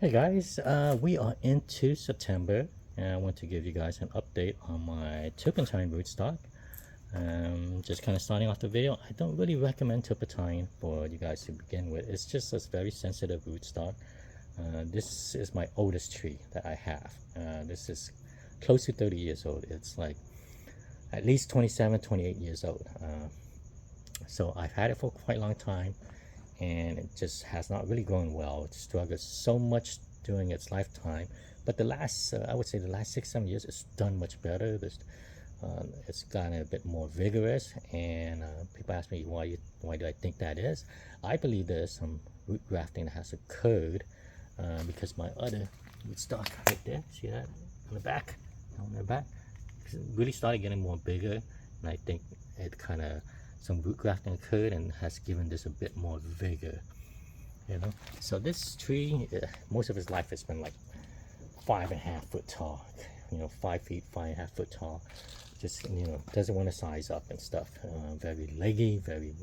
Hey guys, we are into September and I want to give you guys an update on my Turpentine rootstock. Just kind of starting off the video, I don't really recommend Turpentine for you guys to begin with. It's just a very sensitive rootstock. This is my oldest tree that I have. This is close to 30 years old. It's like at least 27, 28 years old. So I've had it for quite a long time, and it just has not really grown well. It struggled so much during its lifetime, but the last I would say the last 6-7 years it's done much better. It's gotten a bit more vigorous, and people ask me why do I think that is. I believe there's some root grafting that has occurred, because my other rootstock right there, see that on the back, really started getting more bigger, and I think it kind of some root grafting occurred and has given this a bit more vigor, so this tree, most of its life has been like 5.5 foot tall, 5 feet 5.5 foot tall. Just doesn't want to size up and stuff. Very leggy, very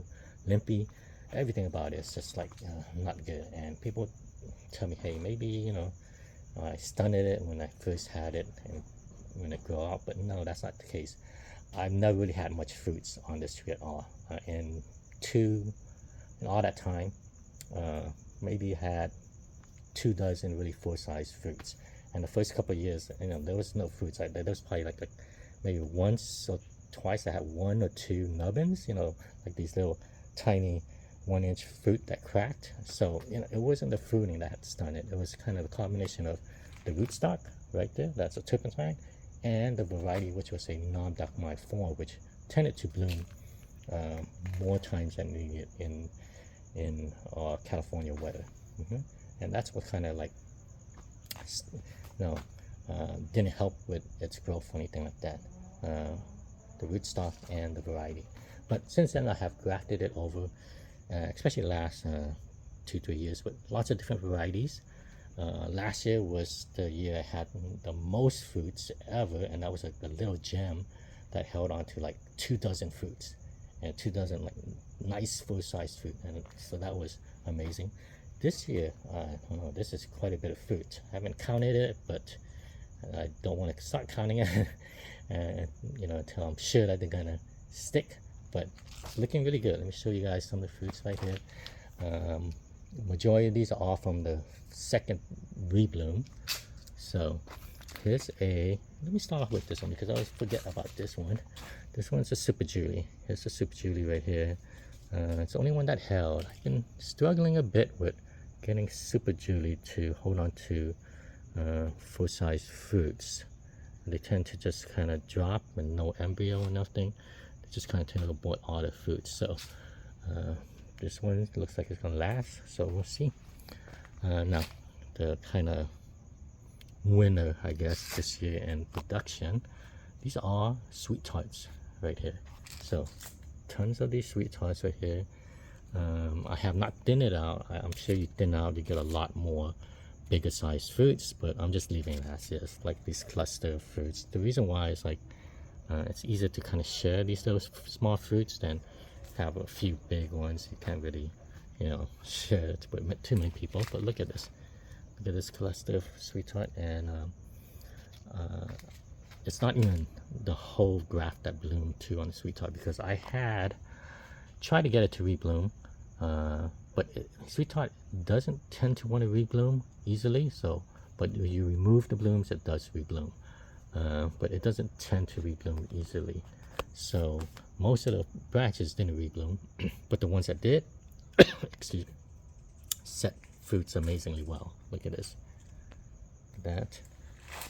limpy. Everything about it is just like not good. And people tell me, hey, maybe I stunted it when I first had it and when it grew up, but no, that's not the case. I've never really had much fruits on this tree at all. In all that time, maybe had 2 dozen really full-size fruits. And the first couple of years, there was no fruits. There was probably like maybe once or twice I had 1 or 2 nubbins, like these little tiny 1-inch fruit that cracked. So it wasn't the fruiting that stunned it. It was kind of a combination of the rootstock right there, that's a turpentine, and the variety, which was a non-dockmite form, which tended to bloom more times than in California weather. And that's what kind of like didn't help with its growth or anything like that, the rootstock and the variety. But since then I have grafted it over, especially the last 2-3 years, with lots of different varieties. Last year was the year I had the most fruits ever, and that was like a little gem that held on to like 2 dozen fruits and 2 dozen like nice full-size fruit, and so that was amazing. This year, I don't know, this is quite a bit of fruit. I haven't counted it, but I don't want to start counting it until I'm sure that they're gonna stick. But it's looking really good. Let me show you guys some of the fruits right here. Majority of these are all from the second rebloom. So here's let me start off with this one because I always forget about this one. This one's a Super Julie. Here's the Super Julie right here. It's the only one that held. I've been struggling a bit with getting Super Julie to hold on to full-size fruits. They tend to just kind of drop with no embryo or nothing. They just kind of tend to abort all the fruits. So this one looks like it's gonna last, so we'll see. Now the kind of winner, I guess, this year in production, these are sweet tarts right here. So tons of these sweet tarts right here. I have not thinned it out. I'm sure you thin out, you get a lot more bigger sized fruits, but I'm just leaving it as is, like these cluster of fruits. The reason why is like it's easier to kind of share these little small fruits than have a few big ones. You can't really share it with too many people. But look at this cluster of sweet tart, and it's not even the whole graft that bloomed too on the sweet tart, because I had tried to get it to rebloom, but sweet tart doesn't tend to want to rebloom easily. So but when you remove the blooms, it does rebloom, but it doesn't tend to rebloom easily. So most of the branches didn't rebloom, but the ones that did excuse me, set fruits amazingly well. Look at this. Look at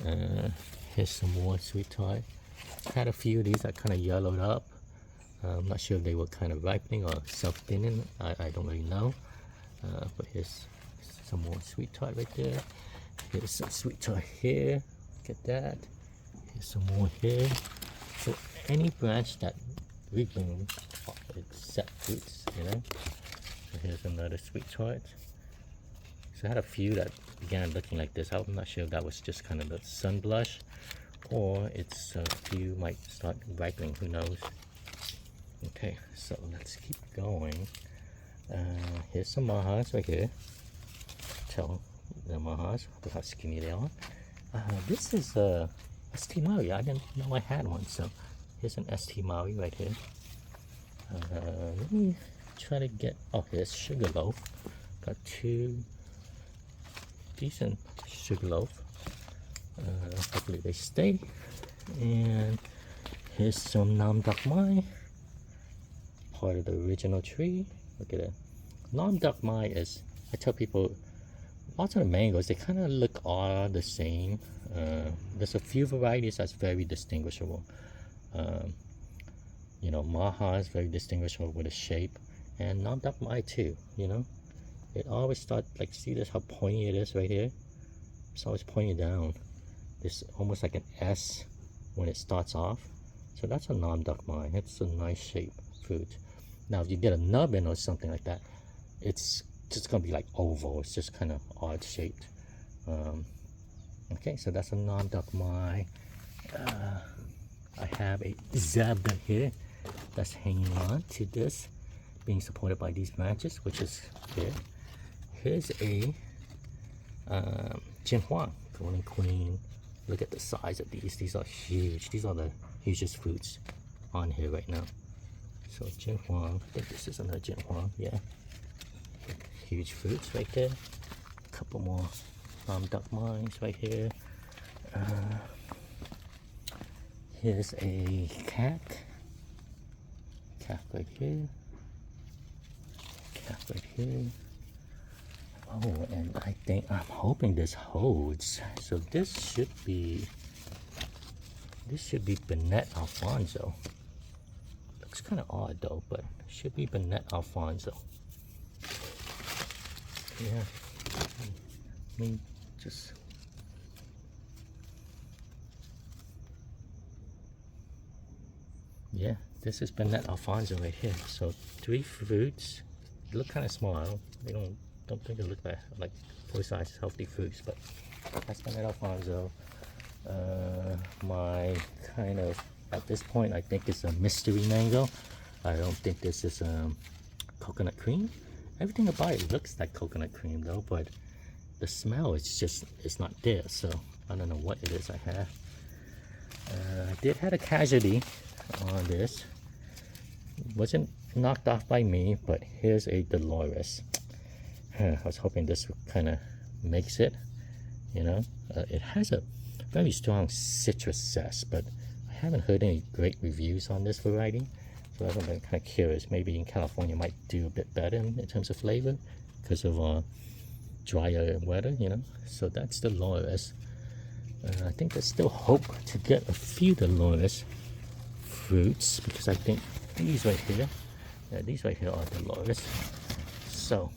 that. Here's some more sweet tart. Had a few of these that kind of yellowed up. I'm not sure if they were kind of ripening or self-thinning. I don't really know. But here's some more sweet tart right there. Here's some sweet tart here. Look at that. Here's some more here. So any branch that reblooms, it set fruits, So here's another sweet tart. So I had a few that began looking like this. I'm not sure if that was just kind of the sun blush, or it's a few might start ripening, who knows. Okay, so let's keep going. Here's some mahas right here. the Mahas. Look how skinny they are. This is ST Maui. I didn't know I had one, so here's an ST Maui right here. Let me try to get. Oh, here's Sugarloaf. Got two decent Sugarloaf. Hopefully they stay. And here's some Nam Dok Mai, part of the original tree. Look at it. Nam Dok Mai is, I tell people, lots of the mangoes, they kind of look all the same. There's a few varieties that's very distinguishable. You know, Maha is very distinguishable with the shape, and Nam Dok Mai too, you know. It always starts, like, see this, how pointy it is right here? It's always pointing down. It's almost like an S when it starts off. So that's a Nam Dok Mai. It's a nice shape fruit. Now, if you get a nubbin or something like that, it's just gonna be like oval. It's just kind of odd shaped. Okay, so that's a Nam Dok Mai. I have a Zabda here that's hanging on to this, being supported by these branches, which is good. Here's a Jinhua, Golden Queen. Look at the size of these. These are huge. These are the hugest fruits on here right now. So Jinhua, I think this is another Jinhua, yeah. Huge fruits right there. A couple more Nam Dok Mines right here. Here's a Cat. Cat right here. Cat right here. Oh, and I'm hoping this holds. So this should be Bennett Alfonso. Looks kind of odd though, but it should be Bennett Alfonso. Yeah, I mean, just yeah, this is Bennett Alfonso right here. So 3 fruits. They look kind of small. I don't think they look like full size healthy fruits, but that's Bennett Alfonso. My kind of, at this point, I think it's a mystery mango. I don't think this is coconut cream. Everything about it looks like coconut cream though, but the smell is just, it's not there. So I don't know what it is I have. I did have a casualty on this. It wasn't knocked off by me, but here's a Dolores. I was hoping this kind of makes it, you know. It has a very strong citrus zest, but I haven't heard any great reviews on this variety. So I've been kind of curious. Maybe in California might do a bit better in terms of flavor because of drier weather, you know. So that's the Dolores. I think there's still hope to get a few Dolores fruits because I think these right here, yeah, these right here are Dolores. So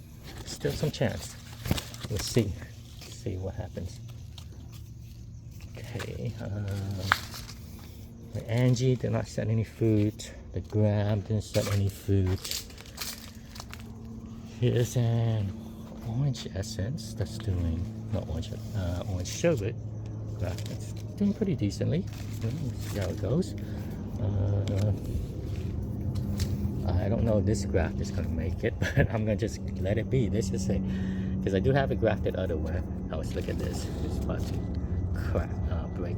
still some chance. We'll see what happens. Okay, the Angie did not send any fruit. The Graft didn't send any fruit. Here's an orange essence that's doing, not orange, orange sherbet. Graft that's doing pretty decently. We'll see how it goes. I don't know if this Graft is gonna make it, but I'm gonna just let it be. This is it, because I do have it grafted otherwhere. Oh, let's look at this. It's about to break.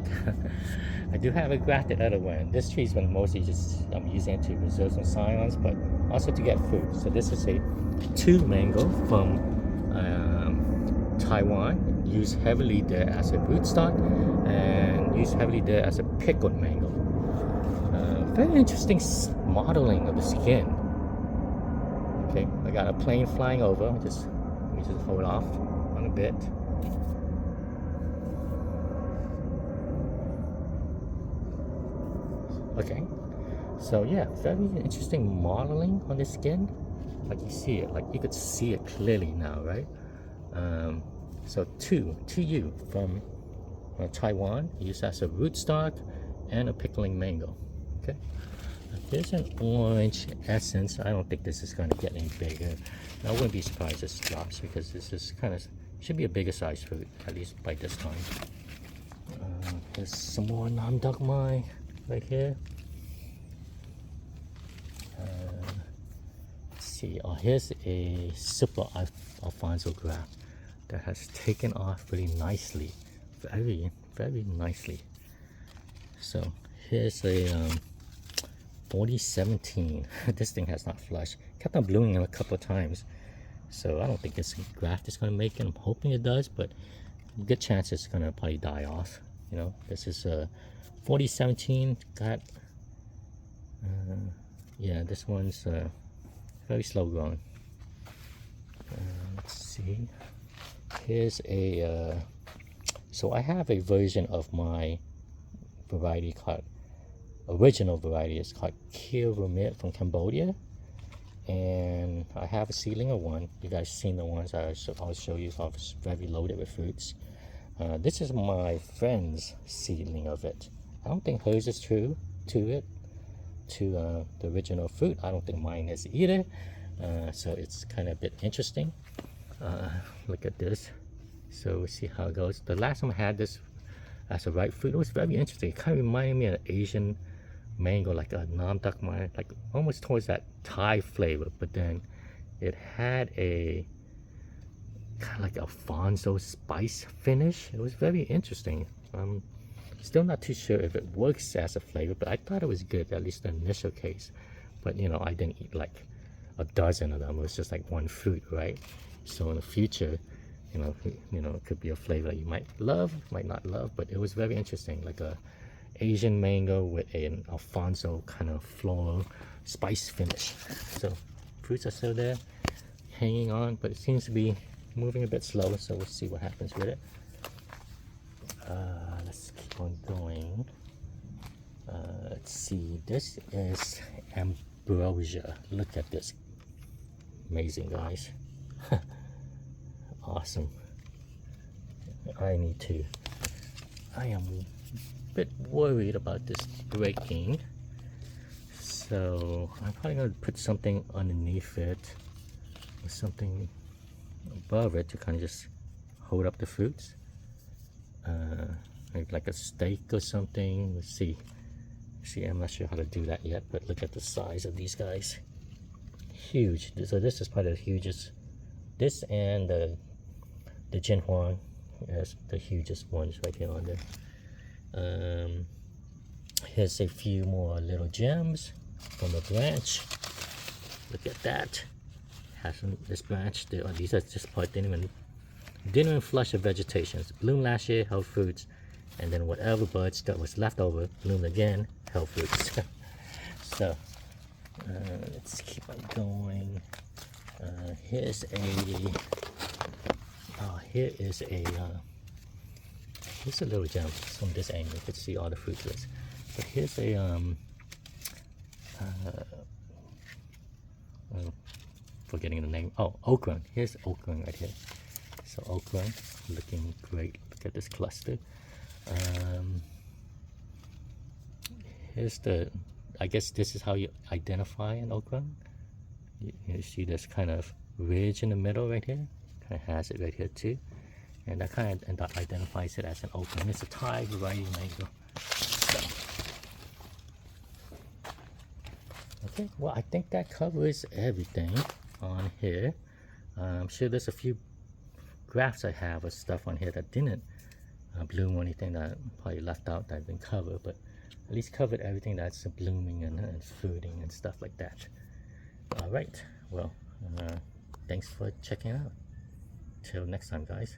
I do have it grafted otherwhere, and this tree is going to mostly just, I'm using it to preserve some scions, but also to get fruit. So this is a 2 mango from Taiwan, used heavily there as a rootstock and used heavily there as a pickled mango. Very interesting modeling of the skin. Okay, I got a plane flying over. Let me just hold off on a bit. Okay, so yeah, very interesting modeling on the skin. Like you see it, like you could see it clearly now, right? So 2U from Taiwan, used as a rootstock and a pickling mango. Okay, here's an orange essence. I don't think this is going to get any bigger. I wouldn't be surprised if this drops because this is kind of, should be a bigger size fruit, at least by this time. There's some more Nam Dok Mai right here. Let's see. Oh, here's a Super Alfonso Graft. that has taken off really nicely, very nicely. So here's a 4017. This thing has not flushed. Kept on blooming a couple of times, so I don't think this graft is gonna make it. I'm hoping it does, but good chance it's gonna probably die off. You know, this is a 4017. Got yeah, this one's very slow growing. Let's see. Here's a so I have a version of my variety called original variety. It's called Kier Vermeer from Cambodia, and I have a seedling of one. You guys seen the ones I'll show you. So it's very loaded with fruits. This is my friend's seedling of it. I don't think hers is true to the original fruit. I don't think mine is either. So it's kind of a bit interesting. Look at this. So we'll see how it goes. The last time I had this as a ripe fruit, it was very interesting. It kind of reminded me of an Asian mango, like a nam dak mai, like almost towards that Thai flavor, but then it had a kind of like Alfonso spice finish. It was very interesting. Still not too sure if it works as a flavor, but I thought it was good, at least the initial case. But you know, I didn't eat like a dozen of them. It was just like one fruit, right? So in the future, you know, it could be a flavor that you might love, might not love, but it was very interesting, like a Asian mango with an Alfonso kind of floral spice finish. So fruits are still there, hanging on, but it seems to be moving a bit slower. So we'll see what happens with it. Let's keep on going. Let's see. This is ambrosia. Look at this. Amazing, guys. Awesome. I am a bit worried about this breaking, so I'm probably going to put something underneath it or something above it to kind of just hold up the fruits, maybe like a stake or something. Let's see, I'm not sure how to do that yet, but look at the size of these guys. Huge. So this is probably the hugest. This and the Jinhuang is the hugest ones right here on there. Here's a few more little gems from a branch. Look at that. This branch, these are just part didn't even flush the vegetation. It's bloomed last year, held fruits, and then whatever buds that was left over bloomed again, held fruits. So let's keep on going. Here's a little gem from this angle. You can see all the fruitless. But here's a I'm forgetting the name. Oh, okra. Here's okra right here. So okra, looking great. Look at this cluster. Here's I guess this is how you identify an okra. You see this kind of ridge in the middle right here. Kind of has it right here too, and that kind of identifies it as an okra. And it's a Thai variety mango. So, okay, well I think that covers everything on here. I'm sure there's a few grafts I have or stuff on here that didn't bloom or anything that probably left out that I didn't cover, but at least covered everything that's blooming and fruiting and stuff like that. All right, well, thanks for checking out. Till next time, guys.